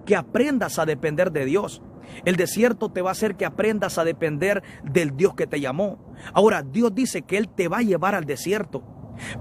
que aprendas a depender de Dios. El desierto te va a hacer que aprendas a depender del Dios que te llamó. Ahora, Dios dice que Él te va a llevar al desierto,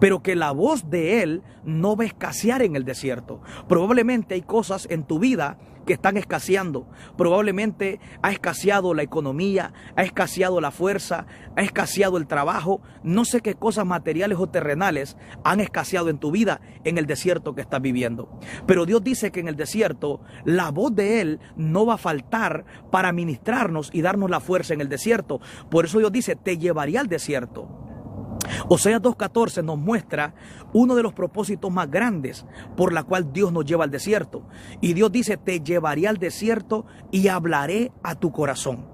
pero que la voz de Él no va a escasear en el desierto. Probablemente hay cosas en tu vida que están escaseando. Probablemente ha escaseado la economía, ha escaseado la fuerza, ha escaseado el trabajo. No sé qué cosas materiales o terrenales han escaseado en tu vida en el desierto que estás viviendo. Pero Dios dice que en el desierto la voz de Él no va a faltar para ministrarnos y darnos la fuerza en el desierto. Por eso Dios dice, te llevaría al desierto. Oseas 2:14 nos muestra uno de los propósitos más grandes por la cual Dios nos lleva al desierto. Y Dios dice, te llevaré al desierto y hablaré a tu corazón.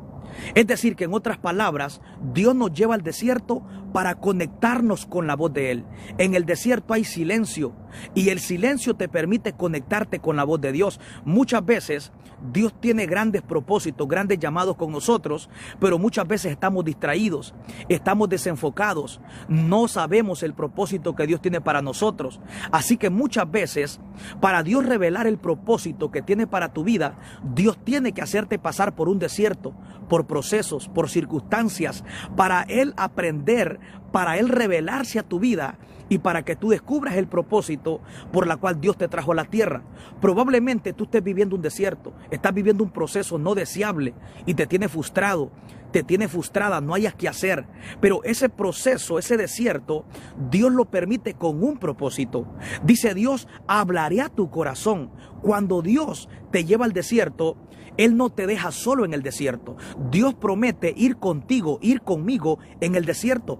Es decir, que en otras palabras, Dios nos lleva al desierto para conectarnos con la voz de Él. En el desierto hay silencio y el silencio te permite conectarte con la voz de Dios. Muchas veces Dios tiene grandes propósitos, grandes llamados con nosotros, pero muchas veces estamos distraídos, estamos desenfocados, no sabemos el propósito que Dios tiene para nosotros. Así que muchas veces, para Dios revelar el propósito que tiene para tu vida, Dios tiene que hacerte pasar por un desierto, por procesos, por circunstancias, para Él aprender, para Él revelarse a tu vida y para que tú descubras el propósito por la cual Dios te trajo a la tierra. Probablemente tú estés viviendo un desierto, estás viviendo un proceso no deseable y te tiene frustrado, te tiene frustrada, no hayas que hacer. Pero ese proceso, ese desierto, Dios lo permite con un propósito. Dice Dios, hablaré a tu corazón. Cuando Dios te lleva al desierto, Él no te deja solo en el desierto. Dios promete ir contigo, ir conmigo en el desierto.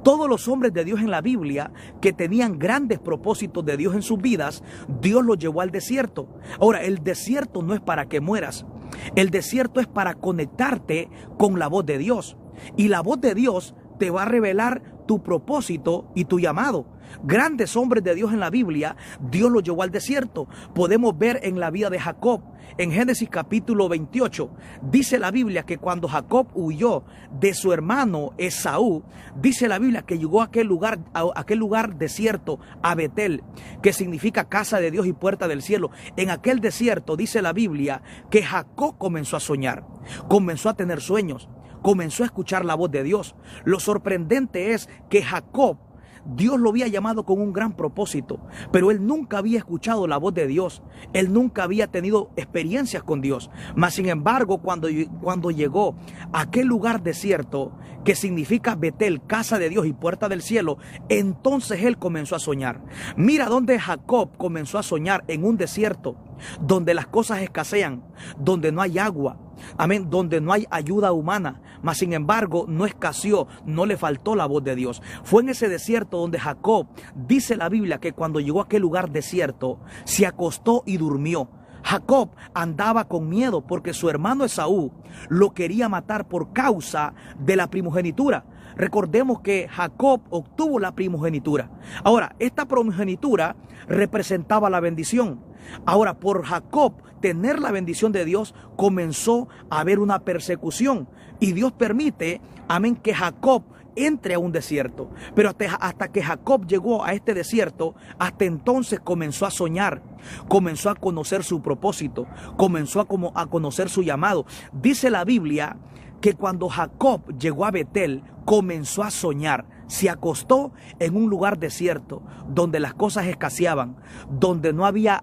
Todos los hombres de Dios en la Biblia que tenían grandes propósitos de Dios en sus vidas, Dios los llevó al desierto. Ahora, el desierto no es para que mueras. El desierto es para conectarte con la voz de Dios. Y la voz de Dios te va a revelar tu propósito y tu llamado. Grandes hombres de Dios en la Biblia, Dios los llevó al desierto. Podemos ver en la vida de Jacob, en Génesis capítulo 28, dice la Biblia que cuando Jacob huyó de su hermano Esaú, dice la Biblia que llegó a aquel lugar desierto, a Betel, que significa casa de Dios y puerta del cielo. En aquel desierto dice la Biblia que Jacob comenzó a soñar, comenzó a tener sueños, comenzó a escuchar la voz de Dios. Lo sorprendente es que Jacob, Dios lo había llamado con un gran propósito, pero él nunca había escuchado la voz de Dios. Él nunca había tenido experiencias con Dios. Mas, sin embargo, cuando llegó a aquel lugar desierto, que significa Betel, casa de Dios y puerta del cielo, entonces él comenzó a soñar. Mira dónde Jacob comenzó a soñar: en un desierto, donde las cosas escasean, donde no hay agua, amén, donde no hay ayuda humana. Mas sin embargo no escaseó, no le faltó la voz de Dios. Fue en ese desierto donde Jacob, dice la Biblia, que cuando llegó a aquel lugar desierto, se acostó y durmió. Jacob andaba con miedo porque su hermano Esaú lo quería matar por causa de la primogenitura. Recordemos que Jacob obtuvo la primogenitura. Ahora, esta primogenitura representaba la bendición. Ahora, por Jacob tener la bendición de Dios, comenzó a haber una persecución. Y Dios permite, amén, que Jacob entre a un desierto. Pero hasta que Jacob llegó a este desierto, hasta entonces comenzó a soñar, comenzó a conocer su propósito, comenzó a conocer su llamado. Dice la Biblia que cuando Jacob llegó a Betel, comenzó a soñar. Se acostó en un lugar desierto, donde las cosas escaseaban, donde no había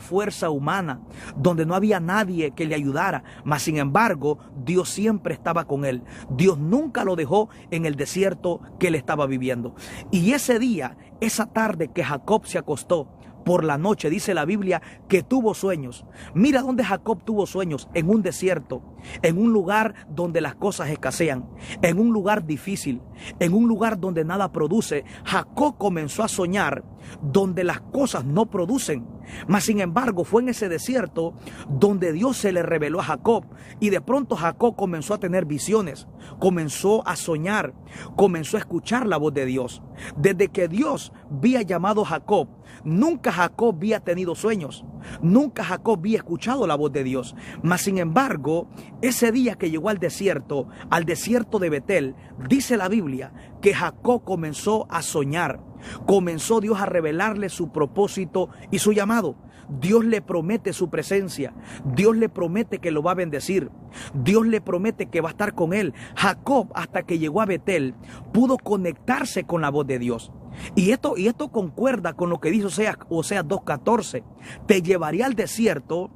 fuerza humana, donde no había nadie que le ayudara. Mas sin embargo, Dios siempre estaba con él. Dios nunca lo dejó en el desierto que él estaba viviendo. Y ese día, esa tarde que Jacob se acostó, por la noche, dice la Biblia que tuvo sueños. Mira dónde Jacob tuvo sueños: en un desierto, en un lugar donde las cosas escasean, en un lugar difícil, en un lugar donde nada produce. Jacob comenzó a soñar donde las cosas no producen. Mas sin embargo fue en ese desierto donde Dios se le reveló a Jacob, y de pronto Jacob comenzó a tener visiones, comenzó a soñar, comenzó a escuchar la voz de Dios. Desde que Dios había llamado a Jacob, nunca Jacob había tenido sueños, nunca Jacob había escuchado la voz de Dios. Mas sin embargo, ese día que llegó al desierto de Betel, dice la Biblia que Jacob comenzó a soñar. Comenzó Dios a revelarle su propósito y su llamado. Dios le promete su presencia. Dios le promete que lo va a bendecir. Dios le promete que va a estar con él. Jacob, hasta que llegó a Betel, pudo conectarse con la voz de Dios. Y esto concuerda con lo que dice Oseas 2:14. Te llevaría al desierto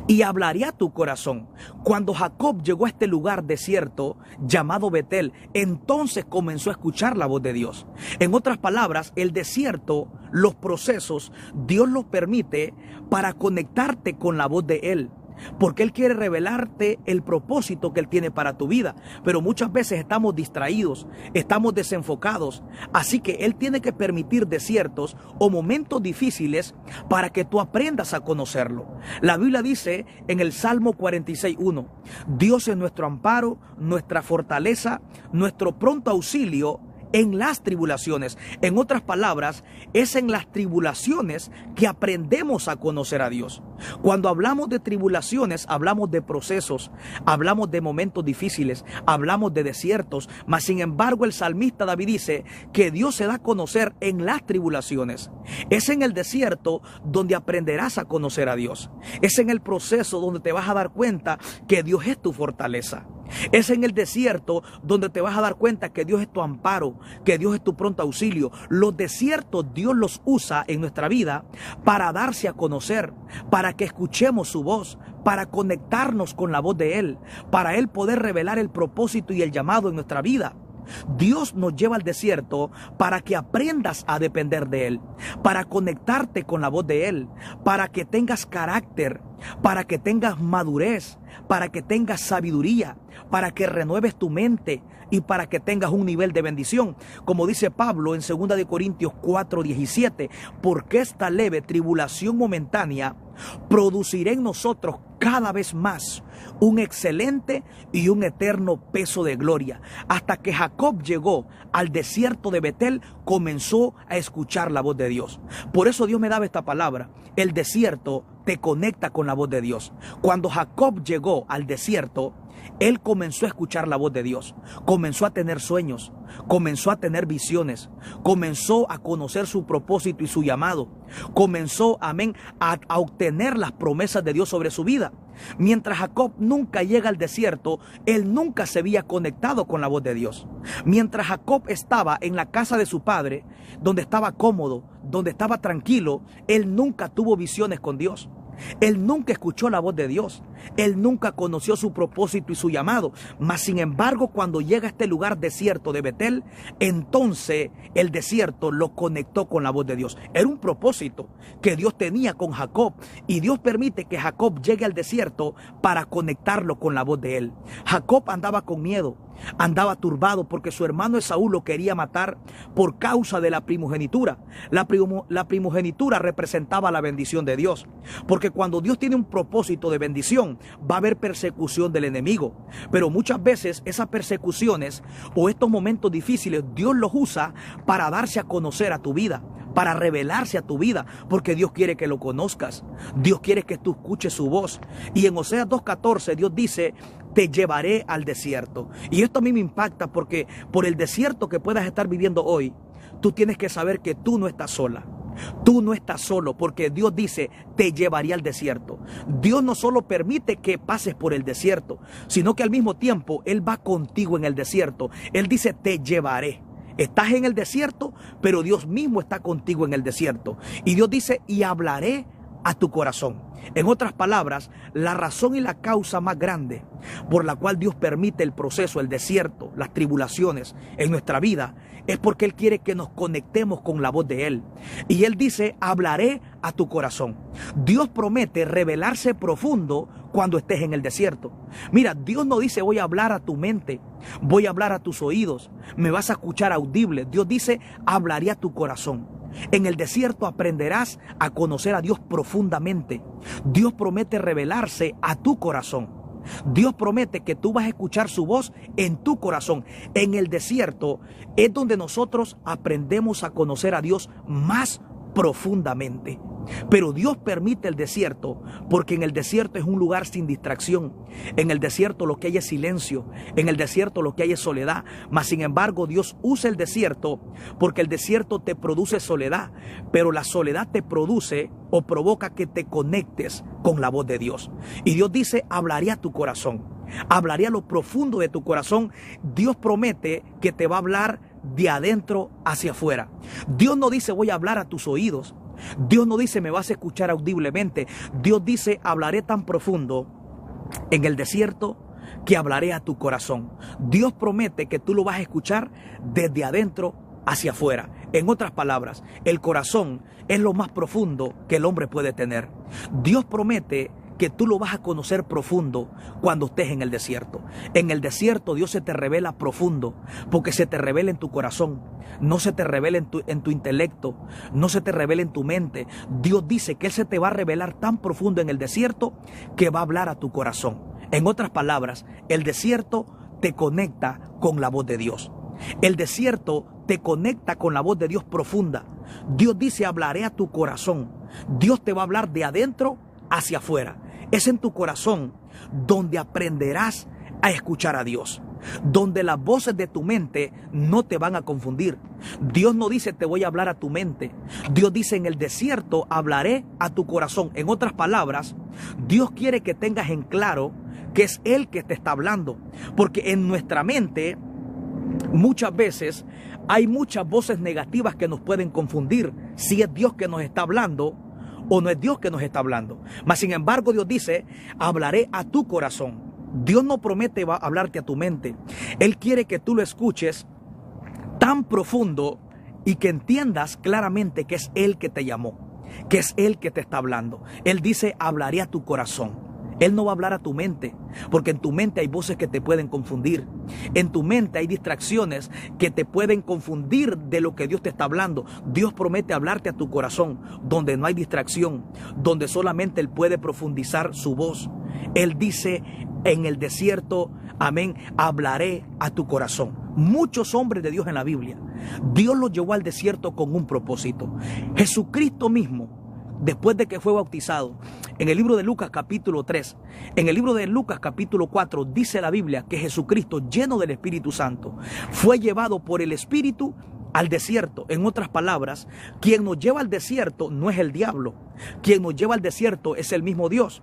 y hablaría a tu corazón. Cuando Jacob llegó a este lugar desierto llamado Betel, entonces comenzó a escuchar la voz de Dios. En otras palabras, el desierto, los procesos, Dios los permite para conectarte con la voz de Él. Porque Él quiere revelarte el propósito que Él tiene para tu vida. Pero muchas veces estamos distraídos, estamos desenfocados. Así que Él tiene que permitir desiertos o momentos difíciles para que tú aprendas a conocerlo. La Biblia dice en el Salmo 46:1, Dios es nuestro amparo, nuestra fortaleza, nuestro pronto auxilio en las tribulaciones. En otras palabras, es en las tribulaciones que aprendemos a conocer a Dios. Cuando hablamos de tribulaciones, hablamos de procesos, hablamos de momentos difíciles, hablamos de desiertos, mas sin embargo el salmista David dice que Dios se da a conocer en las tribulaciones. Es en el desierto donde aprenderás a conocer a Dios. Es en el proceso donde te vas a dar cuenta que Dios es tu fortaleza. Es en el desierto donde te vas a dar cuenta que Dios es tu amparo, que Dios es tu pronto auxilio. Los desiertos Dios los usa en nuestra vida para darse a conocer, para que escuchemos su voz, para conectarnos con la voz de Él, para Él poder revelar el propósito y el llamado en nuestra vida. Dios nos lleva al desierto para que aprendas a depender de Él, para conectarte con la voz de Él, para que tengas carácter, para que tengas madurez, para que tengas sabiduría, para que renueves tu mente y para que tengas un nivel de bendición. Como dice Pablo en 2 de Corintios 4:17, porque esta leve tribulación momentánea producirá en nosotros cada vez más un excelente y un eterno peso de gloria. Hasta que Jacob llegó al desierto de Betel, comenzó a escuchar la voz de Dios. Por eso Dios me daba esta palabra: el desierto te conecta con la voz de Dios. Cuando Jacob llegó al desierto, él comenzó a escuchar la voz de Dios, comenzó a tener sueños, comenzó a tener visiones, comenzó a conocer su propósito y su llamado, comenzó, amén, a obtener las promesas de Dios sobre su vida. Mientras Jacob nunca llega al desierto, él nunca se había conectado con la voz de Dios. Mientras Jacob estaba en la casa de su padre, donde estaba cómodo, donde estaba tranquilo, él nunca tuvo visiones con Dios. Él nunca escuchó la voz de Dios. Él nunca conoció su propósito y su llamado. Mas sin embargo, cuando llega a este lugar desierto de Betel, entonces el desierto lo conectó con la voz de Dios. Era un propósito que Dios tenía con Jacob, y Dios permite que Jacob llegue al desierto para conectarlo con la voz de él. Jacob andaba con miedo, andaba turbado porque su hermano Esaú lo quería matar por causa de la primogenitura. La primogenitura representaba la bendición de Dios, porque cuando Dios tiene un propósito de bendición, va a haber persecución del enemigo. Pero muchas veces esas persecuciones o estos momentos difíciles Dios los usa para darse a conocer a tu vida, para revelarse a tu vida, porque Dios quiere que lo conozcas. Dios quiere que tú escuches su voz. Y en Oseas 2:14 Dios dice: te llevaré al desierto. Y esto a mí me impacta, porque por el desierto que puedas estar viviendo hoy, tú tienes que saber que tú no estás sola. Tú no estás solo, porque Dios dice: te llevaré al desierto. Dios no solo permite que pases por el desierto, sino que al mismo tiempo Él va contigo en el desierto. Él dice: te llevaré. Estás en el desierto, pero Dios mismo está contigo en el desierto. Y Dios dice: y hablaré a tu corazón. En otras palabras, la razón y la causa más grande por la cual Dios permite el proceso, el desierto, las tribulaciones en nuestra vida, es porque Él quiere que nos conectemos con la voz de Él. Y Él dice: hablaré a tu corazón. Dios promete revelarse profundo cuando estés en el desierto. Mira, Dios no dice: voy a hablar a tu mente, voy a hablar a tus oídos, me vas a escuchar audible. Dios dice: hablaré a tu corazón. En el desierto aprenderás a conocer a Dios profundamente. Dios promete revelarse a tu corazón. Dios promete que tú vas a escuchar su voz en tu corazón. En el desierto es donde nosotros aprendemos a conocer a Dios más profundamente. Pero Dios permite el desierto porque en el desierto es un lugar sin distracción. En el desierto lo que hay es silencio. En el desierto lo que hay es soledad. Mas sin embargo Dios usa el desierto porque el desierto te produce soledad. Pero la soledad te produce o provoca que te conectes con la voz de Dios. Y Dios dice, hablaré a tu corazón. Hablaré a lo profundo de tu corazón. Dios promete que te va a hablar de adentro hacia afuera. Dios no dice voy a hablar a tus oídos. Dios no dice me vas a escuchar audiblemente. Dios dice hablaré tan profundo en el desierto que hablaré a tu corazón. Dios promete que tú lo vas a escuchar desde adentro hacia afuera. En otras palabras, el corazón es lo más profundo que el hombre puede tener. Dios promete que tú lo vas a conocer profundo cuando estés en el desierto. En el desierto Dios se te revela profundo, porque se te revela en tu corazón, no se te revela en tu intelecto, no se te revela en tu mente. Dios dice que Él se te va a revelar tan profundo en el desierto que va a hablar a tu corazón. En otras palabras, el desierto te conecta con la voz de Dios. El desierto te conecta con la voz de Dios profunda. Dios dice, hablaré a tu corazón. Dios te va a hablar de adentro hacia afuera. Es en tu corazón donde aprenderás a escuchar a Dios, donde las voces de tu mente no te van a confundir. Dios no dice te voy a hablar a tu mente. Dios dice en el desierto hablaré a tu corazón. En otras palabras, Dios quiere que tengas en claro que es Él que te está hablando, porque en nuestra mente muchas veces hay muchas voces negativas que nos pueden confundir si es Dios que nos está hablando o no es Dios que nos está hablando. Mas sin embargo Dios dice, hablaré a tu corazón. Dios no promete va a hablarte a tu mente. Él quiere que tú lo escuches tan profundo y que entiendas claramente que es Él que te llamó, que es Él que te está hablando. Él dice, hablaré a tu corazón. Él no va a hablar a tu mente, porque en tu mente hay voces que te pueden confundir. En tu mente hay distracciones que te pueden confundir de lo que Dios te está hablando. Dios promete hablarte a tu corazón, donde no hay distracción, donde solamente Él puede profundizar su voz. Él dice en el desierto, amén, hablaré a tu corazón. Muchos hombres de Dios en la Biblia, Dios los llevó al desierto con un propósito. Jesucristo mismo, después de que fue bautizado, en el libro de Lucas capítulo 3, en el libro de Lucas capítulo 4, dice la Biblia que Jesucristo, lleno del Espíritu Santo, fue llevado por el Espíritu al desierto. En otras palabras, quien nos lleva al desierto no es el diablo, quien nos lleva al desierto es el mismo Dios.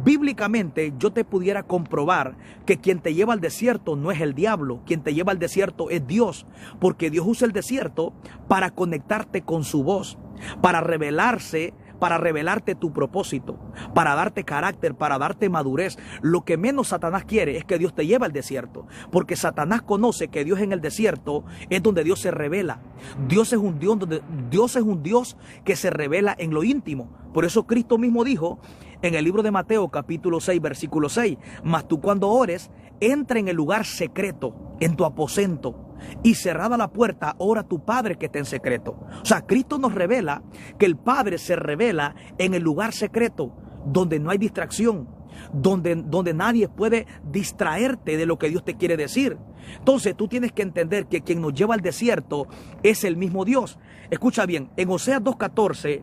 Bíblicamente yo te pudiera comprobar que quien te lleva al desierto no es el diablo, quien te lleva al desierto es Dios, porque Dios usa el desierto para conectarte con su voz, para revelarte tu propósito, para darte carácter, para darte madurez. Lo que menos Satanás quiere es que Dios te lleve al desierto, porque Satanás conoce que Dios en el desierto es donde Dios se revela. Dios es un Dios que se revela en lo íntimo. Por eso Cristo mismo dijo en el libro de Mateo capítulo 6 versículo 6, mas tú cuando ores, entra en el lugar secreto, en tu aposento, y cerrada la puerta, ora a tu Padre que está en secreto. O sea, Cristo nos revela que el Padre se revela en el lugar secreto, donde no hay distracción, donde nadie puede distraerte de lo que Dios te quiere decir. Entonces tú tienes que entender que quien nos lleva al desierto es el mismo Dios. Escucha bien, en Oseas 2:14,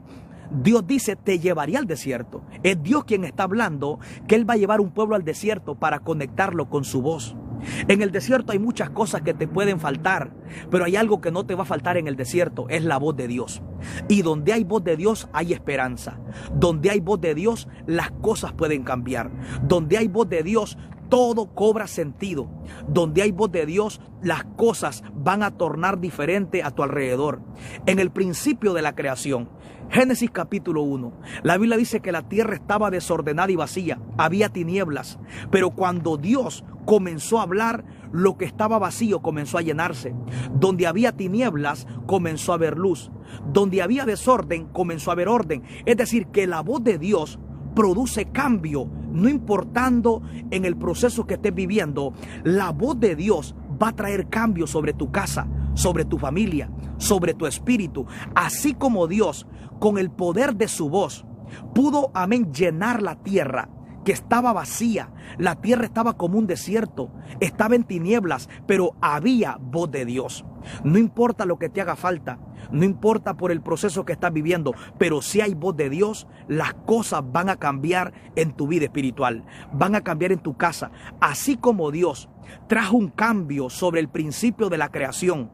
Dios dice, te llevaría al desierto. Es Dios quien está hablando que Él va a llevar un pueblo al desierto para conectarlo con su voz. En el desierto hay muchas cosas que te pueden faltar, pero hay algo que no te va a faltar en el desierto, es la voz de Dios. Y donde hay voz de Dios hay esperanza. Donde hay voz de Dios las cosas pueden cambiar. Donde hay voz de Dios todo cobra sentido. Donde hay voz de Dios, las cosas van a tornar diferente a tu alrededor. En el principio de la creación, Génesis capítulo 1, la Biblia dice que la tierra estaba desordenada y vacía, había tinieblas, pero cuando Dios comenzó a hablar, lo que estaba vacío comenzó a llenarse. Donde había tinieblas, comenzó a haber luz. Donde había desorden, comenzó a haber orden. Es decir, que la voz de Dios produce cambio, no importando en el proceso que estés viviendo. La voz de Dios va a traer cambio sobre tu casa, sobre tu familia, sobre tu espíritu. Así como Dios, con el poder de su voz, pudo, amén, llenar la tierra, que estaba vacía, la tierra estaba como un desierto, estaba en tinieblas, pero había voz de Dios. No importa lo que te haga falta, no importa por el proceso que estás viviendo, pero si hay voz de Dios, las cosas van a cambiar en tu vida espiritual, van a cambiar en tu casa. Así como Dios trajo un cambio sobre el principio de la creación,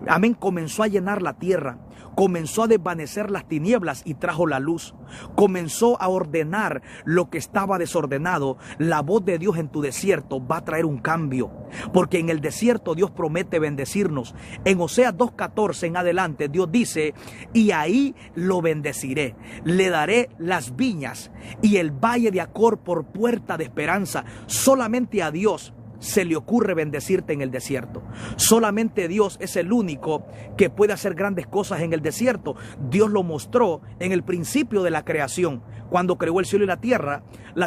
amén, comenzó a llenar la tierra, comenzó a desvanecer las tinieblas y trajo la luz, comenzó a ordenar lo que estaba desordenado. La voz de Dios en tu desierto va a traer un cambio, porque en el desierto Dios promete bendecirnos. En Oseas 2:14 en adelante Dios dice: y ahí lo bendeciré, le daré las viñas y el valle de Acor por puerta de esperanza. Solamente a Dios se le ocurre bendecirte en el desierto. Solamente Dios es el único que puede hacer grandes cosas en el desierto. Dios lo mostró en el principio de la creación. Cuando creó el cielo y la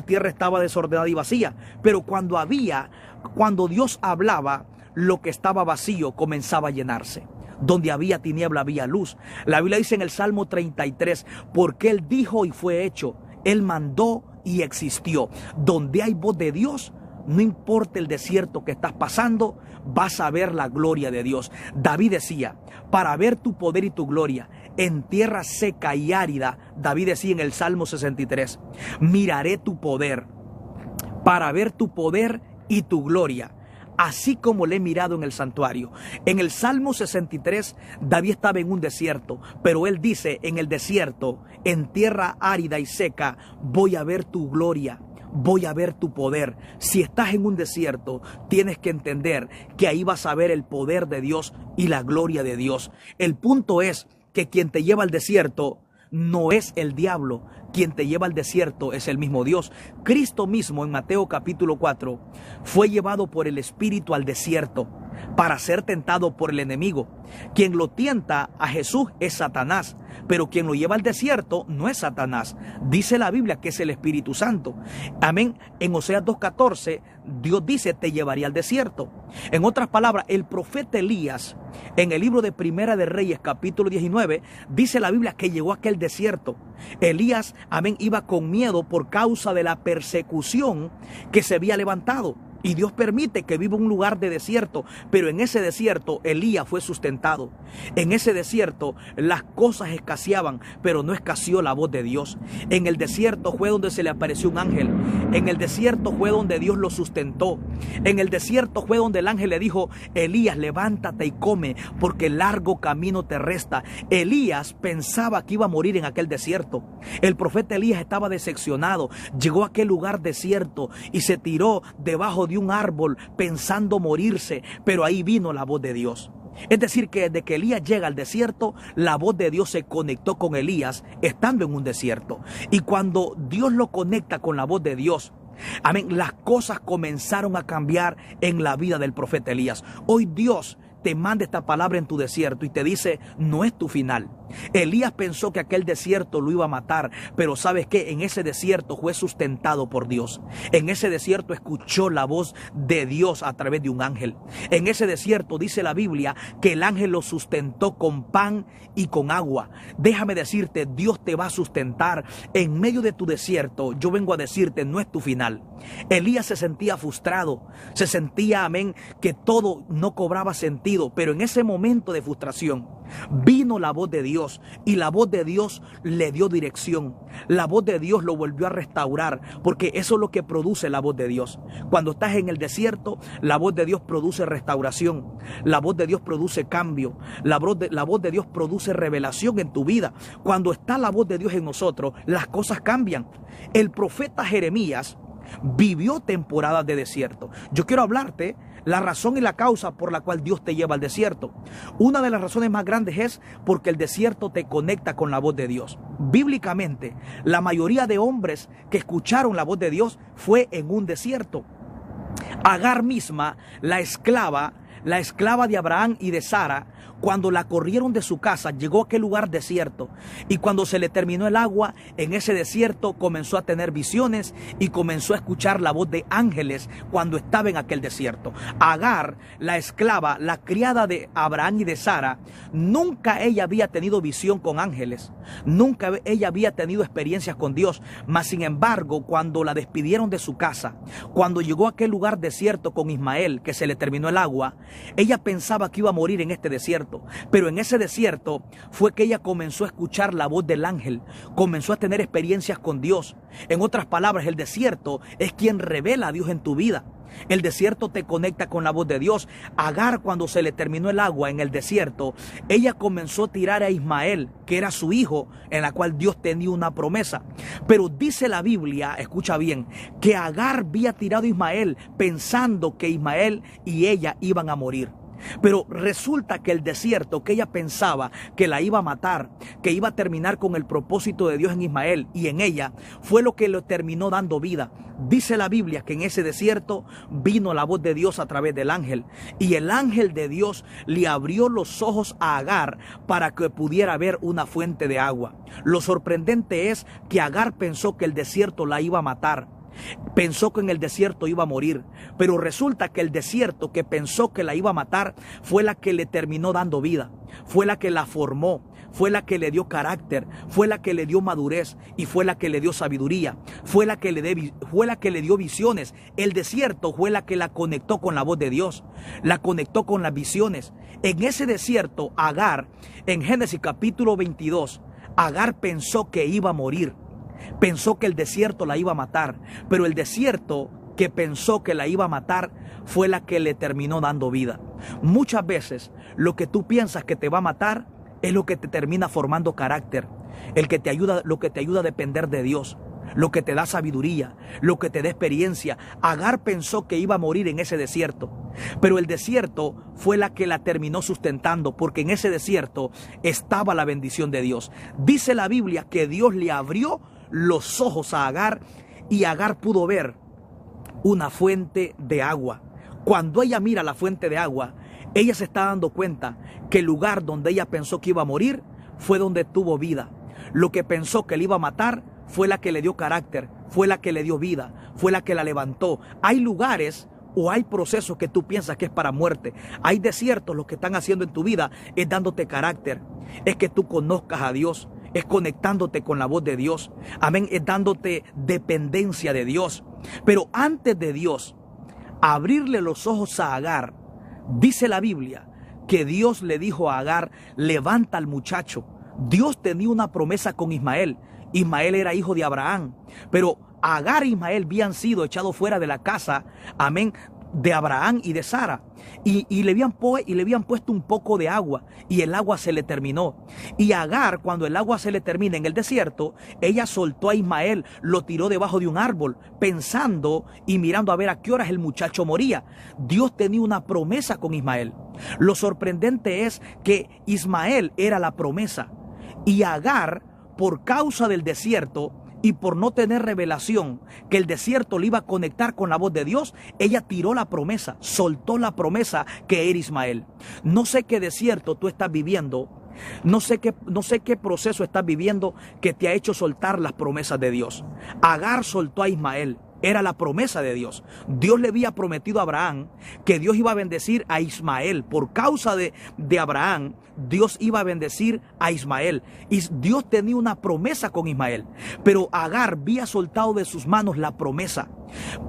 tierra estaba desordenada y vacía. Pero cuando Dios hablaba, lo que estaba vacío comenzaba a llenarse. Donde había tiniebla había luz. La Biblia dice en el Salmo 33, porque Él dijo y fue hecho, Él mandó y existió. Donde hay voz de Dios, no importa el desierto que estás pasando, vas a ver la gloria de Dios. David decía: para ver tu poder y tu gloria en tierra seca y árida. David decía en el Salmo 63, miraré tu poder, para ver tu poder y tu gloria, así como le he mirado en el santuario. En el Salmo 63, David estaba en un desierto, pero él dice: en el desierto, en tierra árida y seca, voy a ver tu gloria, voy a ver tu poder. Si estás en un desierto, tienes que entender que ahí vas a ver el poder de Dios y la gloria de Dios. El punto es que quien te lleva al desierto no es el diablo, quien te lleva al desierto es el mismo Dios. Cristo mismo en Mateo capítulo 4 fue llevado por el Espíritu al desierto para ser tentado por el enemigo. Quien lo tienta a Jesús es Satanás, pero quien lo lleva al desierto no es Satanás. Dice la Biblia que es el Espíritu Santo. Amén. En Oseas 2:14 Dios dice: te llevaré al desierto. En otras palabras, el profeta Elías, en el libro de Primera de Reyes capítulo 19, dice la Biblia que llegó a aquel desierto. Elías, amén, iba con miedo por causa de la persecución que se había levantado. Y Dios permite que viva un lugar de desierto, pero en ese desierto Elías fue sustentado. En ese desierto las cosas escaseaban, pero no escaseó la voz de Dios. En el desierto fue donde se le apareció un ángel. En el desierto fue donde Dios lo sustentó. En el desierto fue donde el ángel le dijo: Elías, levántate y come, porque largo camino te resta. Elías pensaba que iba a morir en aquel desierto. El profeta Elías estaba decepcionado. Llegó a aquel lugar desierto y se tiró debajo de un árbol pensando morirse, pero ahí vino la voz de Dios. Es decir, que desde que Elías llega al desierto, la voz de Dios se conectó con Elías estando en un desierto. Y cuando Dios lo conecta con la voz de Dios, amén, las cosas comenzaron a cambiar en la vida del profeta Elías. Hoy Dios te manda esta palabra en tu desierto y te dice: no es tu final. Elías pensó que aquel desierto lo iba a matar, pero ¿sabes qué? En ese desierto fue sustentado por Dios. En ese desierto escuchó la voz de Dios a través de un ángel. En ese desierto dice la Biblia que el ángel lo sustentó con pan y con agua. Déjame decirte, Dios te va a sustentar en medio de tu desierto. Yo vengo a decirte, no es tu final. Elías se sentía frustrado, se sentía, amén, que todo no cobraba sentido, pero en ese momento de frustración vino la voz de Dios y la voz de Dios le dio dirección. La voz de Dios lo volvió a restaurar, porque eso es lo que produce la voz de Dios. Cuando estás en el desierto, la voz de Dios produce restauración, la voz de Dios produce cambio, la voz de Dios produce revelación en tu vida. Cuando está la voz de Dios en nosotros, las cosas cambian. El profeta Jeremías vivió temporadas de desierto. Yo quiero hablarte la razón y la causa por la cual Dios te lleva al desierto. Una de las razones más grandes es porque el desierto te conecta con la voz de Dios. Bíblicamente, la mayoría de hombres que escucharon la voz de Dios fue en un desierto. Agar misma, la esclava, la esclava de Abraham y de Sara, cuando la corrieron de su casa, llegó a aquel lugar desierto. Y cuando se le terminó el agua, en ese desierto comenzó a tener visiones y comenzó a escuchar la voz de ángeles cuando estaba en aquel desierto. Agar, la esclava, la criada de Abraham y de Sara, nunca ella había tenido visión con ángeles. Nunca ella había tenido experiencias con Dios. Mas sin embargo, cuando la despidieron de su casa, cuando llegó a aquel lugar desierto con Ismael, que se le terminó el agua, ella pensaba que iba a morir en este desierto. Pero en ese desierto fue que ella comenzó a escuchar la voz del ángel, comenzó a tener experiencias con Dios. En otras palabras, el desierto es quien revela a Dios en tu vida. El desierto te conecta con la voz de Dios. Agar, cuando se le terminó el agua en el desierto, ella comenzó a tirar a Ismael, que era su hijo, en la cual Dios tenía una promesa. Pero dice la Biblia, escucha bien, que Agar había tirado a Ismael pensando que Ismael y ella iban a morir. Pero resulta que el desierto, que ella pensaba que la iba a matar, que iba a terminar con el propósito de Dios en Ismael y en ella, fue lo que le terminó dando vida. Dice la Biblia que en ese desierto vino la voz de Dios a través del ángel, y el ángel de Dios le abrió los ojos a Agar para que pudiera ver una fuente de agua. Lo sorprendente es que Agar pensó que el desierto la iba a matar. Pensó que en el desierto iba a morir, pero resulta que el desierto, que pensó que la iba a matar, fue la que le terminó dando vida, fue la que la formó, fue la que le dio carácter, fue la que le dio madurez y fue la que le dio sabiduría, fue la que le dio visiones. El desierto fue la que la conectó con la voz de Dios, la conectó con las visiones. En ese desierto, Agar, en Génesis capítulo 22, Agar pensó que iba a morir. Pensó que el desierto la iba a matar, pero el desierto que pensó que la iba a matar fue la que le terminó dando vida. Muchas veces lo que tú piensas que te va a matar es lo que te termina formando carácter, lo que te ayuda a depender de Dios, lo que te da sabiduría, lo que te da experiencia. Agar pensó que iba a morir en ese desierto, pero el desierto fue la que la terminó sustentando, porque en ese desierto estaba la bendición de Dios. Dice la Biblia que Dios le abrió los ojos a Agar y Agar pudo ver una fuente de agua. Cuando ella mira la fuente de agua, ella se está dando cuenta que el lugar donde ella pensó que iba a morir fue donde tuvo vida. Lo que pensó que le iba a matar fue la que le dio carácter, fue la que le dio vida, fue la que la levantó. Hay lugares o hay procesos que tú piensas que es para muerte. Hay desiertos, lo que están haciendo en tu vida es dándote carácter, es que tú conozcas a Dios, es conectándote con la voz de Dios. Amén, es dándote dependencia de Dios. Pero antes de Dios abrirle los ojos a Agar, dice la Biblia que Dios le dijo a Agar: levanta al muchacho. Dios tenía una promesa con Ismael. Ismael era hijo de Abraham, pero Agar e Ismael habían sido echados fuera de la casa, amén, de Abraham y de Sara, y le habían puesto un poco de agua, y el agua se le terminó. Y Agar, cuando el agua se le termina en el desierto, ella soltó a Ismael, lo tiró debajo de un árbol, pensando y mirando a ver a qué horas el muchacho moría. Dios tenía una promesa con Ismael. Lo sorprendente es que Ismael era la promesa, y Agar, por causa del desierto y por no tener revelación que el desierto le iba a conectar con la voz de Dios, ella tiró la promesa, soltó la promesa que era Ismael. No sé qué desierto tú estás viviendo, no sé qué proceso estás viviendo que te ha hecho soltar las promesas de Dios. Agar soltó a Ismael. Era la promesa de Dios. Dios le había prometido a Abraham que Dios iba a bendecir a Ismael. Por causa de Abraham, Dios iba a bendecir a Ismael. Y Dios tenía una promesa con Ismael. Pero Agar había soltado de sus manos la promesa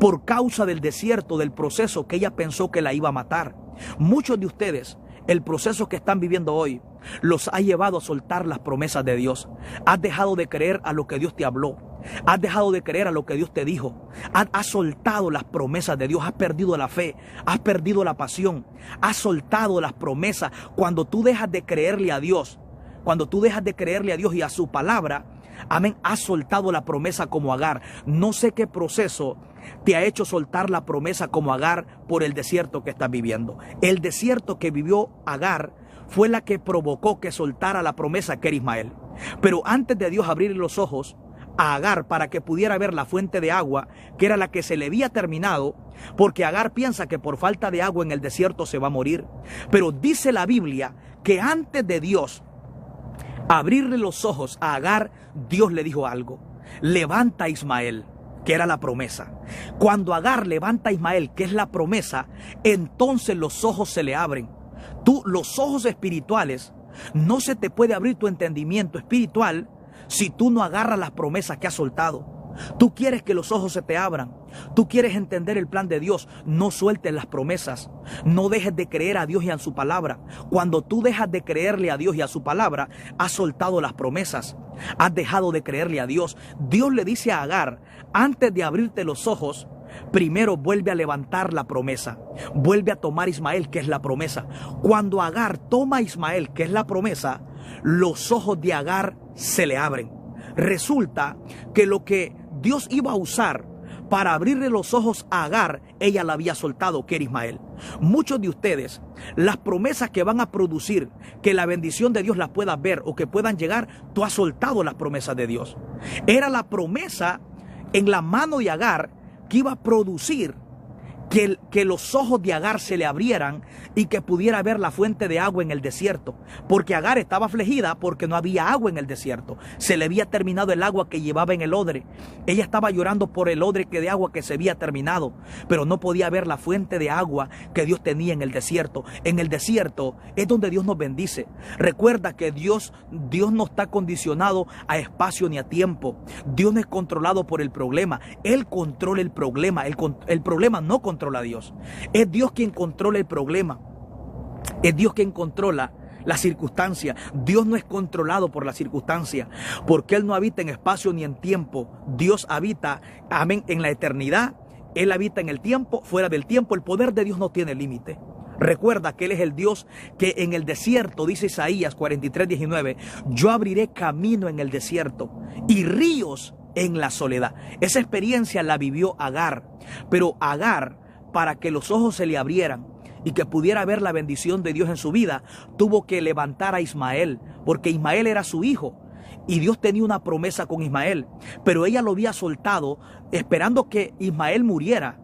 por causa del desierto, del proceso que ella pensó que la iba a matar. Muchos de ustedes, el proceso que están viviendo hoy los ha llevado a soltar las promesas de Dios. Has dejado de creer a lo que Dios te habló. Has dejado de creer a lo que Dios te dijo. Has soltado las promesas de Dios. Has perdido la fe. Has perdido la pasión. Has soltado las promesas. Cuando tú dejas de creerle a Dios, cuando tú dejas de creerle a Dios y a su palabra, amén, has soltado la promesa como Agar. No sé qué proceso te ha hecho soltar la promesa como Agar por el desierto que estás viviendo. El desierto que vivió Agar fue la que provocó que soltara la promesa que era Ismael. Pero antes de Dios abrir los ojos a Agar para que pudiera ver la fuente de agua, que era la que se le había terminado, porque Agar piensa que por falta de agua en el desierto se va a morir. Pero dice la Biblia que antes de Dios abrirle los ojos a Agar, Dios le dijo algo: levanta a Ismael, que era la promesa. Cuando Agar levanta a Ismael, que es la promesa, entonces los ojos se le abren. Los ojos espirituales, no se te puede abrir tu entendimiento espiritual si tú no agarras las promesas que has soltado. Tú quieres que los ojos se te abran. Tú quieres entender el plan de Dios. No sueltes las promesas. No dejes de creer a Dios y a su palabra. Cuando tú dejas de creerle a Dios y a su palabra, has soltado las promesas. Has dejado de creerle a Dios. Dios le dice a Agar: antes de abrirte los ojos, primero vuelve a levantar la promesa. Vuelve a tomar Ismael, que es la promesa. Cuando Agar toma a Ismael, que es la promesa, los ojos de Agar se le abren. Resulta que lo que Dios iba a usar para abrirle los ojos a Agar, ella la había soltado, que era Ismael. Muchos de ustedes, las promesas que van a producir que la bendición de Dios las puedas ver o que puedan llegar, tú has soltado las promesas de Dios. Era la promesa en la mano de Agar que iba a producir que los ojos de Agar se le abrieran y que pudiera ver la fuente de agua en el desierto. Porque Agar estaba afligida porque no había agua en el desierto. Se le había terminado el agua que llevaba en el odre. Ella estaba llorando por el odre de agua que se había terminado, pero no podía ver la fuente de agua que Dios tenía en el desierto. En el desierto es donde Dios nos bendice. Recuerda que Dios no está condicionado a espacio ni a tiempo. Dios no es controlado por el problema. Él controla el problema. El problema no controla a Dios. Es Dios quien controla el problema. Es Dios quien controla la circunstancia. Dios no es controlado por la circunstancia, porque Él no habita en espacio ni en tiempo. Dios habita, amén, en la eternidad. Él habita en el tiempo, fuera del tiempo. El poder de Dios no tiene límite. Recuerda que Él es el Dios que en el desierto, dice Isaías 43:19, yo abriré camino en el desierto y ríos en la soledad. Esa experiencia la vivió Agar, pero Agar, para que los ojos se le abrieran y que pudiera ver la bendición de Dios en su vida, tuvo que levantar a Ismael, porque Ismael era su hijo y Dios tenía una promesa con Ismael, pero ella lo había soltado esperando que Ismael muriera.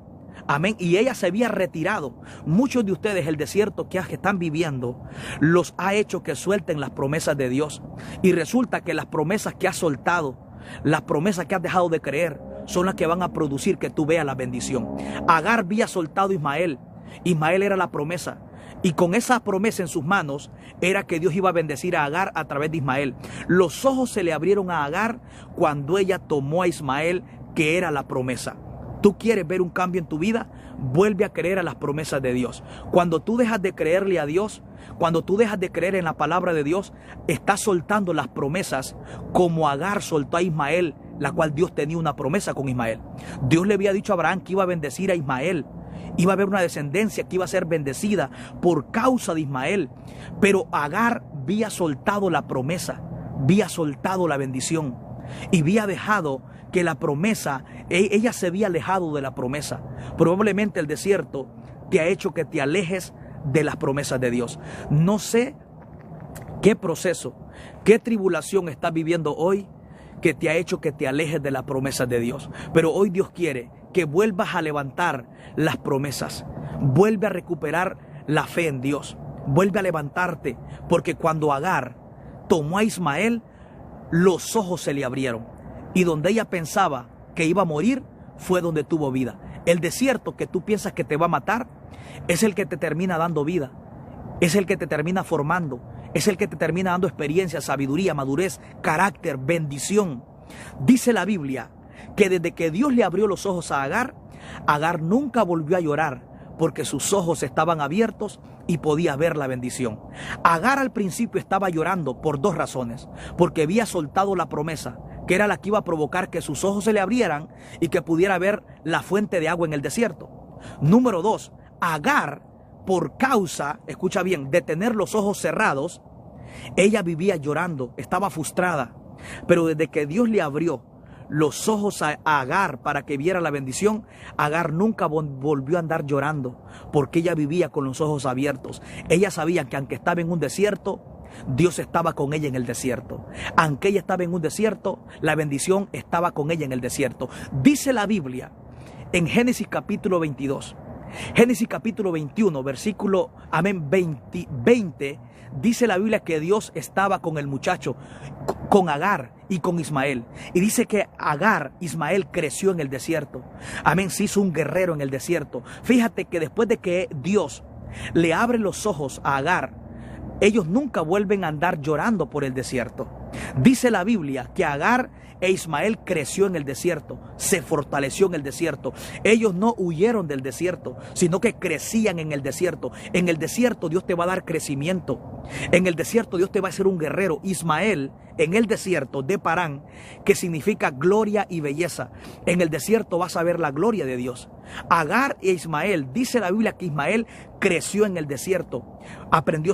Amén. Y ella se había retirado. Muchos de ustedes, el desierto que están viviendo los ha hecho que suelten las promesas de Dios, y resulta que las promesas que has soltado, las promesas que has dejado de creer, son las que van a producir que tú veas la bendición. Agar había soltado a Ismael. Ismael era la promesa, y con esa promesa en sus manos era que Dios iba a bendecir a Agar a través de Ismael. Los ojos se le abrieron a Agar cuando ella tomó a Ismael, que era la promesa. ¿Tú quieres ver un cambio en tu vida? Vuelve a creer a las promesas de Dios. Cuando tú dejas de creerle a Dios, cuando tú dejas de creer en la palabra de Dios, estás soltando las promesas como Agar soltó a Ismael, la cual Dios tenía una promesa con Ismael. Dios le había dicho a Abraham que iba a bendecir a Ismael. Iba a haber una descendencia que iba a ser bendecida por causa de Ismael. Pero Agar había soltado la promesa, había soltado la bendición y había dejado que la promesa, ella se había alejado de la promesa. Probablemente el desierto te ha hecho que te alejes de las promesas de Dios. No sé qué proceso, qué tribulación estás viviendo hoy que te ha hecho que te alejes de las promesas de Dios. Pero hoy Dios quiere que vuelvas a levantar las promesas. Vuelve a recuperar la fe en Dios. Vuelve a levantarte, porque cuando Agar tomó a Ismael, los ojos se le abrieron. Y donde ella pensaba que iba a morir, fue donde tuvo vida. El desierto que tú piensas que te va a matar, es el que te termina dando vida. Es el que te termina formando. Es el que te termina dando experiencia, sabiduría, madurez, carácter, bendición. Dice la Biblia que desde que Dios le abrió los ojos a Agar, Agar nunca volvió a llorar, porque sus ojos estaban abiertos y podía ver la bendición. Agar al principio estaba llorando por dos razones: porque había soltado la promesa, que era la que iba a provocar que sus ojos se le abrieran y que pudiera ver la fuente de agua en el desierto. Número dos, Agar, por causa, escucha bien, de tener los ojos cerrados, ella vivía llorando, estaba frustrada. Pero desde que Dios le abrió los ojos a Agar para que viera la bendición, Agar nunca volvió a andar llorando, porque ella vivía con los ojos abiertos. Ella sabía que aunque estaba en un desierto, Dios estaba con ella en el desierto. Aunque ella estaba en un desierto, la bendición estaba con ella en el desierto. Dice la Biblia en Génesis capítulo 22, Génesis capítulo 21, versículo 20, dice la Biblia que Dios estaba con el muchacho, con Agar y con Ismael. Y dice que Agar, Ismael creció en el desierto. Amén, se hizo un guerrero en el desierto. Fíjate que después de que Dios le abre los ojos a Agar, ellos nunca vuelven a andar llorando por el desierto. Dice la Biblia que Agar e Ismael creció en el desierto, se fortaleció en el desierto. Ellos no huyeron del desierto, sino que crecían en el desierto. En el desierto Dios te va a dar crecimiento. En el desierto Dios te va a hacer un guerrero. Ismael, en el desierto de Parán, que significa gloria y belleza. En el desierto vas a ver la gloria de Dios. Agar e Ismael, dice la Biblia que Ismael creció en el desierto. Aprendió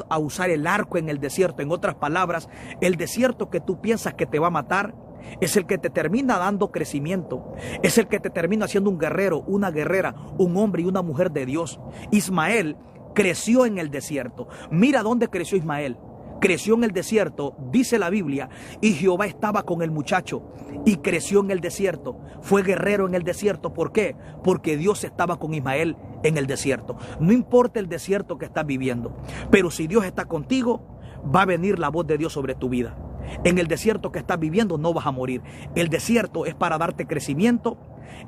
a usar el arco en el desierto. En otras palabras, el desierto que tú piensas que te va a matar es el que te termina dando crecimiento. Es el que te termina haciendo un guerrero, una guerrera, un hombre y una mujer de Dios. Ismael creció en el desierto. Mira dónde creció Ismael. Creció en el desierto, dice la Biblia, y Jehová estaba con el muchacho y creció en el desierto. Fue guerrero en el desierto. ¿Por qué? Porque Dios estaba con Ismael en el desierto. No importa el desierto que estás viviendo, pero si Dios está contigo, va a venir la voz de Dios sobre tu vida. En el desierto que estás viviendo no vas a morir. El desierto es para darte crecimiento,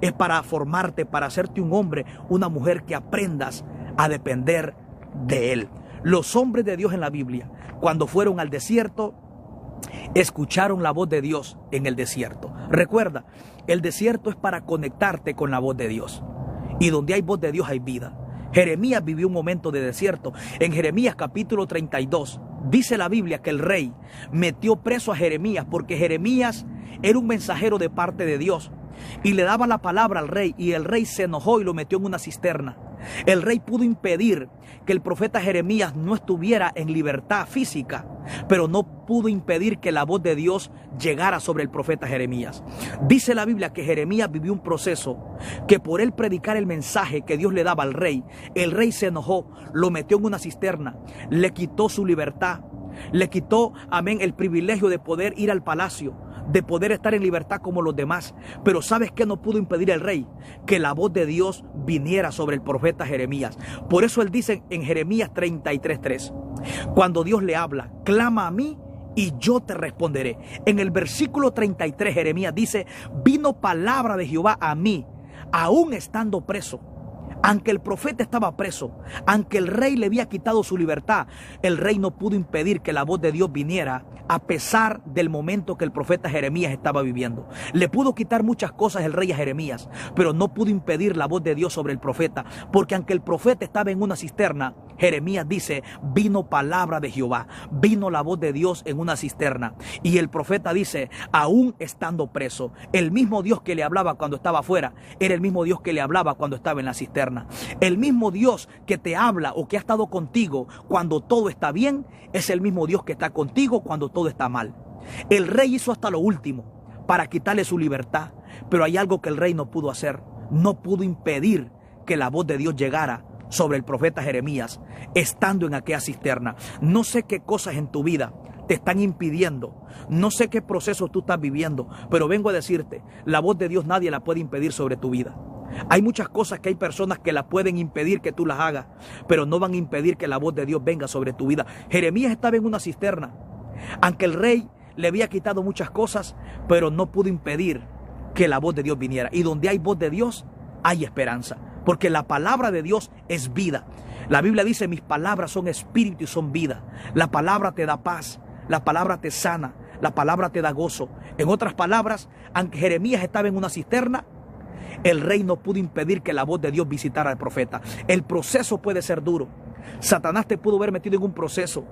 es para formarte, para hacerte un hombre, una mujer que aprendas a depender de Él. Los hombres de Dios en la Biblia, cuando fueron al desierto, escucharon la voz de Dios en el desierto. Recuerda, el desierto es para conectarte con la voz de Dios. Y donde hay voz de Dios hay vida. Jeremías vivió un momento de desierto. En Jeremías capítulo 32, dice la Biblia que el rey metió preso a Jeremías porque Jeremías era un mensajero de parte de Dios. Y le daba la palabra al rey y el rey se enojó y lo metió en una cisterna. El rey pudo impedir que el profeta Jeremías no estuviera en libertad física, pero no pudo impedir que la voz de Dios llegara sobre el profeta Jeremías. Dice la Biblia que Jeremías vivió un proceso que por él predicar el mensaje que Dios le daba al rey, el rey se enojó, lo metió en una cisterna, le quitó su libertad, le quitó, amén, el privilegio de poder ir al palacio, de poder estar en libertad como los demás. Pero ¿sabes qué no pudo impedir el rey? Que la voz de Dios viniera sobre el profeta Jeremías. Por eso él dice en Jeremías 33:3, cuando Dios le habla, clama a mí y yo te responderé. En el versículo 33 Jeremías dice, vino palabra de Jehová a mí, aún estando preso. Aunque el profeta estaba preso, aunque el rey le había quitado su libertad, el rey no pudo impedir que la voz de Dios viniera a pesar del momento que el profeta Jeremías estaba viviendo. Le pudo quitar muchas cosas el rey a Jeremías, pero no pudo impedir la voz de Dios sobre el profeta, porque aunque el profeta estaba en una cisterna, Jeremías dice, vino palabra de Jehová, vino la voz de Dios en una cisterna. Y el profeta dice, aún estando preso, el mismo Dios que le hablaba cuando estaba afuera, era el mismo Dios que le hablaba cuando estaba en la cisterna. El mismo Dios que te habla o que ha estado contigo cuando todo está bien, es el mismo Dios que está contigo cuando todo está mal. El rey hizo hasta lo último para quitarle su libertad, pero hay algo que el rey no pudo hacer. No pudo impedir que la voz de Dios llegara sobre el profeta Jeremías estando en aquella cisterna. No sé qué cosas en tu vida te están impidiendo, no sé qué procesos tú estás viviendo, pero vengo a decirte, la voz de Dios nadie la puede impedir sobre tu vida. Hay muchas cosas que hay personas que la pueden impedir que tú las hagas, pero no van a impedir que la voz de Dios venga sobre tu vida. Jeremías estaba en una cisterna, aunque el rey le había quitado muchas cosas, pero no pudo impedir que la voz de Dios viniera. Y donde hay voz de Dios, hay esperanza, porque la palabra de Dios es vida. La Biblia dice, mis palabras son espíritu y son vida. La palabra te da paz, la palabra te sana, la palabra te da gozo. En otras palabras, aunque Jeremías estaba en una cisterna, el rey no pudo impedir que la voz de Dios visitara al profeta. El proceso puede ser duro. Satanás te pudo haber metido en un proceso,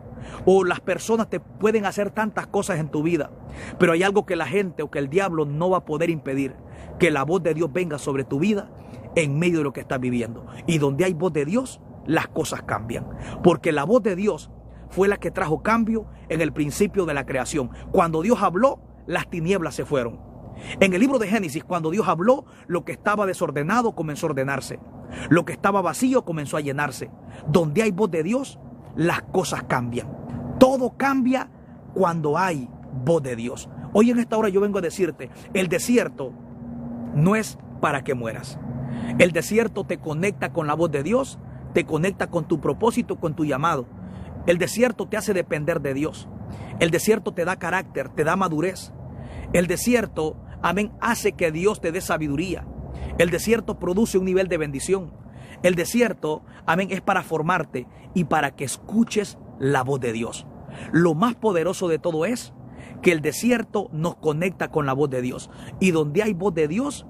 o las personas te pueden hacer tantas cosas en tu vida, pero hay algo que la gente o que el diablo no va a poder impedir: que la voz de Dios venga sobre tu vida en medio de lo que estás viviendo. Y donde hay voz de Dios, las cosas cambian, porque la voz de Dios fue la que trajo cambio en el principio de la creación. Cuando Dios habló, las tinieblas se fueron. En el libro de Génesis, cuando Dios habló, lo que estaba desordenado comenzó a ordenarse, lo que estaba vacío comenzó a llenarse. Donde hay voz de Dios, las cosas cambian. Todo cambia cuando hay voz de Dios. Hoy en esta hora yo vengo a decirte, el desierto no es para que mueras. El desierto te conecta con la voz de Dios, te conecta con tu propósito, con tu llamado. El desierto te hace depender de Dios. El desierto te da carácter, te da madurez. El desierto, amén, hace que Dios te dé sabiduría. El desierto produce un nivel de bendición. El desierto, amén, es para formarte y para que escuches la voz de Dios. Lo más poderoso de todo es que el desierto nos conecta con la voz de Dios. Y donde hay voz de Dios,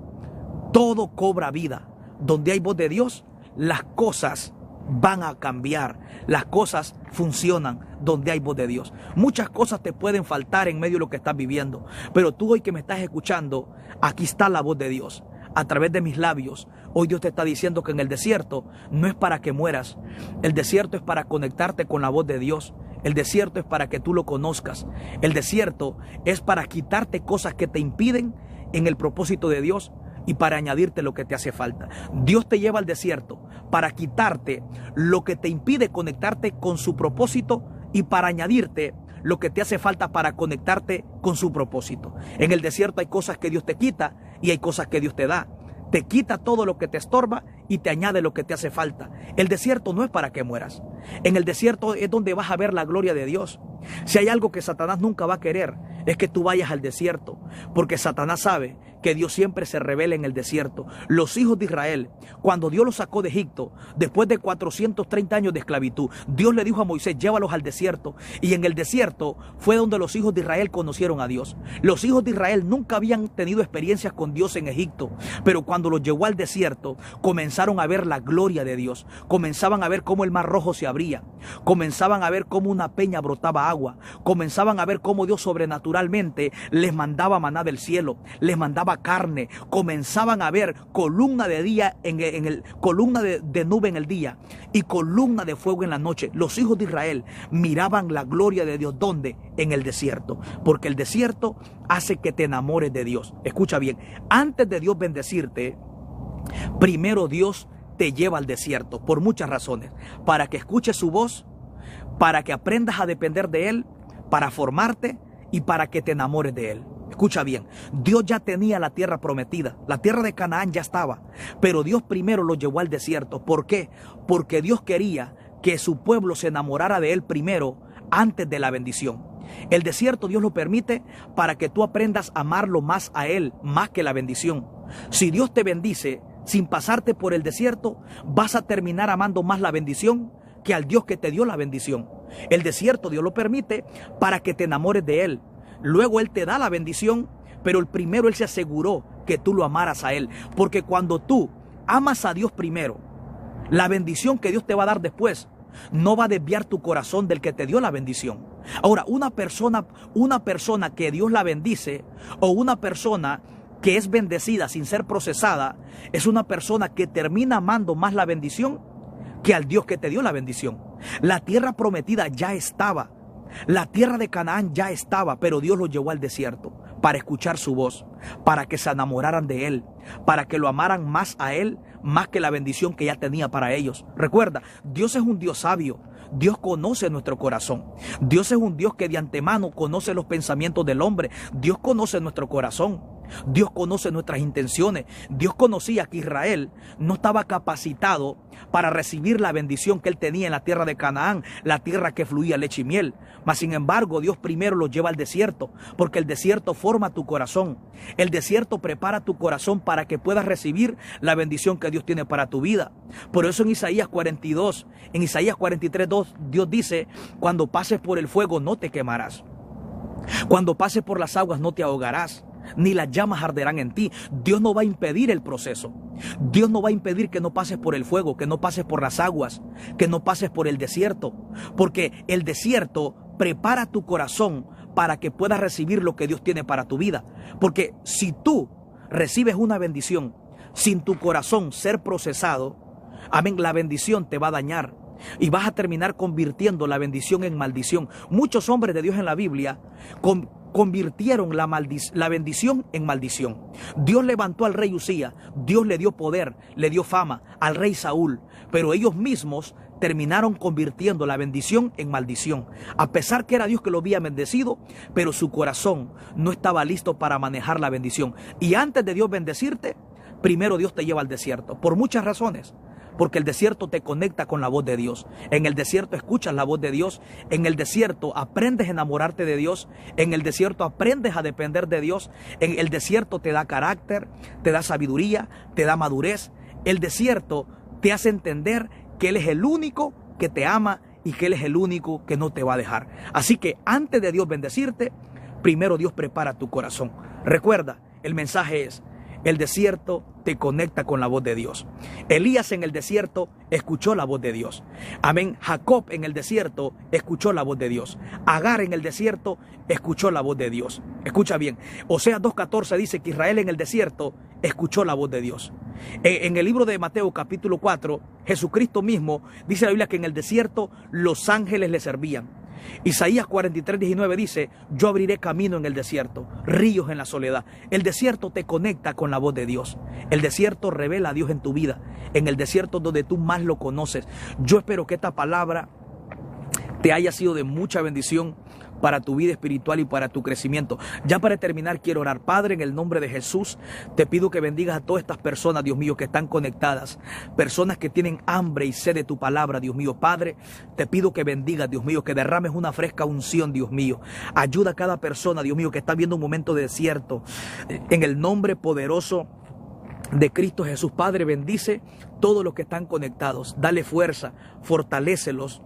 todo cobra vida. Donde hay voz de Dios, las cosas van a cambiar. Las cosas funcionan donde hay voz de Dios. Muchas cosas te pueden faltar en medio de lo que estás viviendo. Pero tú hoy que me estás escuchando, aquí está la voz de Dios. A través de mis labios, hoy Dios te está diciendo que en el desierto no es para que mueras. El desierto es para conectarte con la voz de Dios. El desierto es para que tú lo conozcas. El desierto es para quitarte cosas que te impiden en el propósito de Dios y para añadirte lo que te hace falta. Dios te lleva al desierto para quitarte lo que te impide conectarte con su propósito y para añadirte lo que te hace falta para conectarte con su propósito. En el desierto hay cosas que Dios te quita y hay cosas que Dios te da. Te quita todo lo que te estorba y te añade lo que te hace falta. El desierto no es para que mueras. En el desierto es donde vas a ver la gloria de Dios. Si hay algo que Satanás nunca va a querer, es que tú vayas al desierto, porque Satanás sabe que Dios siempre se revela en el desierto. Los hijos de Israel, cuando Dios los sacó de Egipto, después de 430 años de esclavitud, Dios le dijo a Moisés, llévalos al desierto. Y en el desierto fue donde los hijos de Israel conocieron a Dios. Los hijos de Israel nunca habían tenido experiencias con Dios en Egipto, pero cuando los llevó al desierto, comenzaron a ver la gloria de Dios. Comenzaban a ver cómo el mar rojo se abría. Comenzaban a ver cómo una peña brotaba agua. Comenzaban a ver cómo Dios sobrenaturalmente les mandaba maná del cielo, les mandaba carne. Comenzaban a ver columna de día columna de nube en el día y columna de fuego en la noche. Los hijos de Israel miraban la gloria de Dios. ¿Dónde? En el desierto, porque el desierto hace que te enamores de Dios. Escucha bien, antes de Dios bendecirte, primero Dios te lleva al desierto por muchas razones, para que escuches su voz, para que aprendas a depender de Él, para formarte y para que te enamores de Él. Escucha bien, Dios ya tenía la tierra prometida, la tierra de Canaán ya estaba, pero Dios primero lo llevó al desierto. ¿Por qué? Porque Dios quería que su pueblo se enamorara de Él primero, antes de la bendición. El desierto Dios lo permite para que tú aprendas a amarlo más a Él, más que la bendición. Si Dios te bendice sin pasarte por el desierto, vas a terminar amando más la bendición que al Dios que te dio la bendición. El desierto Dios lo permite para que te enamores de Él. Luego Él te da la bendición, pero el primero Él se aseguró que tú lo amaras a Él. Porque cuando tú amas a Dios primero, la bendición que Dios te va a dar después no va a desviar tu corazón del que te dio la bendición. Ahora, una persona que Dios la bendice, o una persona que es bendecida sin ser procesada, es una persona que termina amando más la bendición que al Dios que te dio la bendición. La tierra prometida ya estaba. La tierra de Canaán ya estaba, pero Dios los llevó al desierto para escuchar su voz, para que se enamoraran de Él, para que lo amaran más a Él, más que la bendición que ya tenía para ellos. Recuerda, Dios es un Dios sabio. Dios conoce nuestro corazón. Dios es un Dios que de antemano conoce los pensamientos del hombre. Dios conoce nuestro corazón. Dios conoce nuestras intenciones. Dios conocía que Israel no estaba capacitado para recibir la bendición que él tenía en la tierra de Canaán, la tierra que fluía leche y miel. Mas sin embargo, Dios primero los lleva al desierto, porque el desierto forma tu corazón. El desierto prepara tu corazón para que puedas recibir la bendición que Dios tiene para tu vida. Por eso en Isaías 42, en Isaías 43:2, Dios dice: cuando pases por el fuego no te quemarás. Cuando pases por las aguas no te ahogarás, ni las llamas arderán en ti. Dios no va a impedir el proceso. Dios no va a impedir que no pases por el fuego, que no pases por las aguas, que no pases por el desierto. Porque el desierto prepara tu corazón para que puedas recibir lo que Dios tiene para tu vida. Porque si tú recibes una bendición sin tu corazón ser procesado, amén, la bendición te va a dañar. Y vas a terminar convirtiendo la bendición en maldición. Muchos hombres de Dios en la Biblia convirtieron la bendición en maldición. Dios levantó al rey Usías, Dios le dio poder, le dio fama al rey Saúl, pero ellos mismos terminaron convirtiendo la bendición en maldición. A pesar que era Dios que lo había bendecido, pero su corazón no estaba listo para manejar la bendición. Y antes de Dios bendecirte, primero Dios te lleva al desierto, por muchas razones. Porque el desierto te conecta con la voz de Dios. En el desierto escuchas la voz de Dios. En el desierto aprendes a enamorarte de Dios. En el desierto aprendes a depender de Dios. En el desierto te da carácter, te da sabiduría, te da madurez. El desierto te hace entender que Él es el único que te ama y que Él es el único que no te va a dejar. Así que antes de Dios bendecirte, primero Dios prepara tu corazón. Recuerda, el mensaje es: el desierto te conecta con la voz de Dios. Elías en el desierto escuchó la voz de Dios. Amén. Jacob en el desierto escuchó la voz de Dios. Agar en el desierto escuchó la voz de Dios. Escucha bien. Oseas 2:14 dice que Israel en el desierto escuchó la voz de Dios. En el libro de Mateo capítulo 4, Jesucristo mismo dice la Biblia que en el desierto los ángeles le servían. Isaías 43:19 dice: yo abriré camino en el desierto, ríos en la soledad. El desierto te conecta con la voz de Dios. El desierto revela a Dios en tu vida. En el desierto donde tú más lo conoces. Yo espero que esta palabra te haya sido de mucha bendición para tu vida espiritual y para tu crecimiento. Ya para terminar quiero orar. Padre, en el nombre de Jesús, te pido que bendigas a todas estas personas, Dios mío, que están conectadas, personas que tienen hambre y sed de tu palabra, Dios mío. Padre, te pido que bendigas, Dios mío, que derrames una fresca unción, Dios mío. Ayuda a cada persona, Dios mío, que está viendo un momento de desierto. En el nombre poderoso de Cristo Jesús, Padre, bendice todos los que están conectados. Dale fuerza, fortalécelos.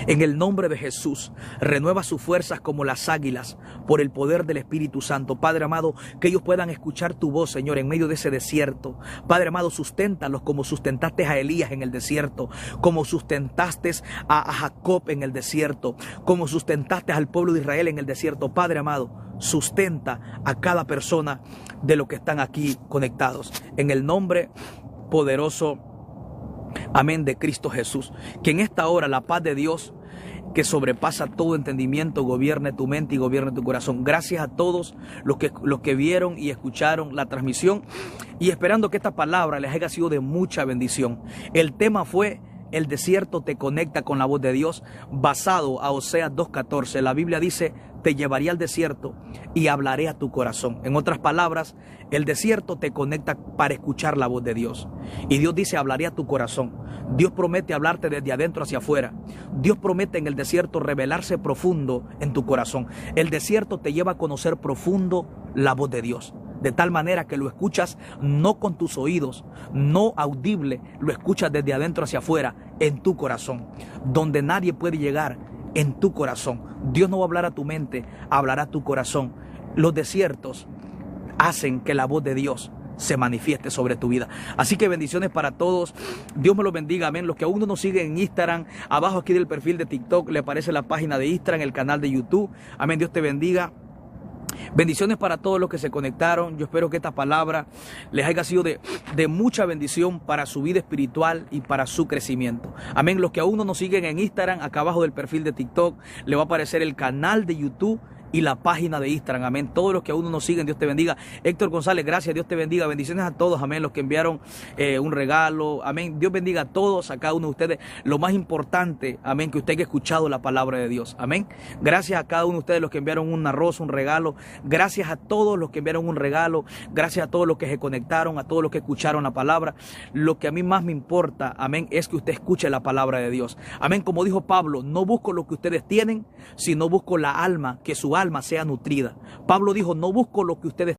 En el nombre de Jesús, renueva sus fuerzas como las águilas por el poder del Espíritu Santo. Padre amado, que ellos puedan escuchar tu voz, Señor, en medio de ese desierto. Padre amado, susténtalos como sustentaste a Elías en el desierto, como sustentaste a Jacob en el desierto, como sustentaste al pueblo de Israel en el desierto. Padre amado, sustenta a cada persona de los que están aquí conectados. En el nombre poderoso, amén, de Cristo Jesús. Que en esta hora la paz de Dios, que sobrepasa todo entendimiento, gobierne tu mente y gobierne tu corazón. Gracias a todos los que vieron y escucharon la transmisión, y esperando que esta palabra les haya sido de mucha bendición. El tema fue: el desierto te conecta con la voz de Dios, basado a Oseas 2:14. La Biblia dice: te llevaré al desierto y hablaré a tu corazón. En otras palabras, el desierto te conecta para escuchar la voz de Dios. Y Dios dice: hablaré a tu corazón. Dios promete hablarte desde adentro hacia afuera. Dios promete en el desierto revelarse profundo en tu corazón. El desierto te lleva a conocer profundo la voz de Dios, de tal manera que lo escuchas no con tus oídos, no audible, lo escuchas desde adentro hacia afuera, en tu corazón, donde nadie puede llegar, en tu corazón. Dios no va a hablar a tu mente, hablará a tu corazón. Los desiertos hacen que la voz de Dios se manifieste sobre tu vida. Así que bendiciones para todos. Dios me los bendiga, amén. Los que aún no nos siguen en Instagram, abajo aquí del perfil de TikTok le aparece la página de Instagram, el canal de YouTube. Amén, Dios te bendiga. Bendiciones para todos los que se conectaron. Yo espero que esta palabra les haya sido de mucha bendición para su vida espiritual y para su crecimiento. Amén. Los que aún no nos siguen en Instagram, acá abajo del perfil de TikTok le va a aparecer el canal de YouTube y la página de Instagram. Amén. Todos los que aún no nos siguen, Dios te bendiga. Héctor González, gracias, Dios te bendiga. Bendiciones a todos, amén. Los que enviaron un regalo, amén. Dios bendiga a todos, a cada uno de ustedes. Lo más importante, amén, que usted haya escuchado la palabra de Dios, amén. Gracias a cada uno de ustedes, los que enviaron un arroz, un regalo. Gracias a todos los que enviaron un regalo. Gracias a todos los que se conectaron, a todos los que escucharon la palabra. Lo que a mí más me importa, amén, es que usted escuche la palabra de Dios. Amén. Como dijo Pablo, no busco lo que ustedes tienen, sino busco la alma, que su alma sea nutrida. Pablo dijo: no busco lo que ustedes